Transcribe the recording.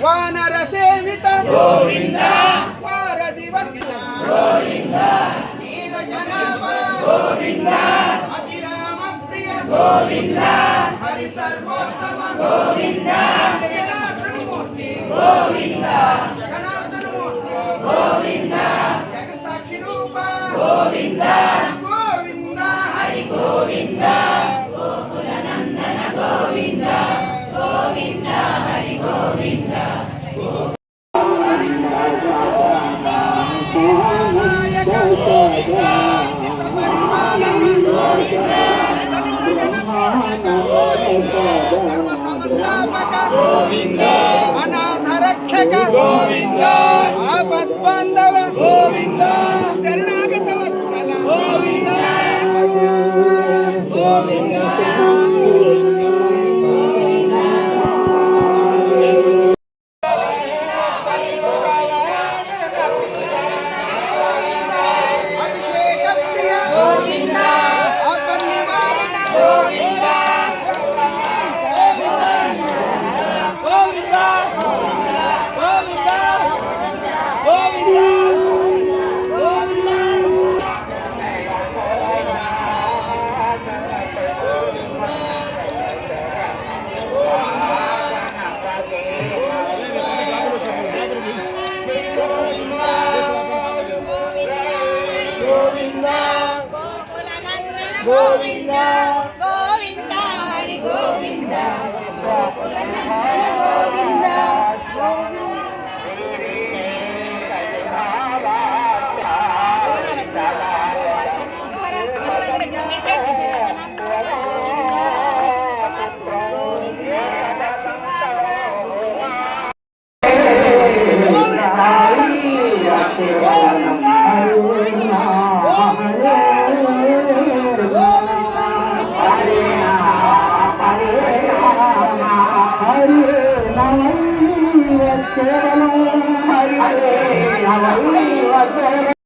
ವಾನರ ಸೇವಿತ ಗೋವಿಂದ ವಾರದಿವಂತ ಗೋವಿಂದ ನೀಲ ಜನಾಭ ಗೋವಿಂದ ಅತಿರಾಮ ಪ್ರಿಯ ಗೋವಿಂದ ಹರಿ ಸರ್ವೋತ್ತಮ ಗೋವಿಂದ ಜಗನ್ನಾಥನ ಮೂರ್ತಿ ಗೋವಿಂದ ಜಗನ್ನಾಥನ ಮೂರ್ತಿ ಗೋವಿಂದ ಜಗಸಾಕ್ಷಿ ರೂಪ ಗೋವಿಂದ ಗೋವಿಂದ ಹರಿ ಗೋವಿಂದ ಗೋಕುಲ ನಂದನ ಗೋವಿಂದ ಗೋವಿಂದ ಹರಿ ಗೋವಿಂದ ಗೋವಿಂದ ಅನಾಥ ರಕ್ಷಕ ಗೋವಿಂದ ಆಪತ್ ಬಾಂಧವ ಗೋವಿಂದ ಶರಣಾಗತ ವತ್ಸಲ ಗೋವಿಂದ ಗೋವಿಂದ ಗೋವಿಂದ ಗೋವಿಂದ ಹರಿ ಗೋವಿಂದ ಗೋಕುಲ ನಂದನ ಗೋವಿಂದ Hare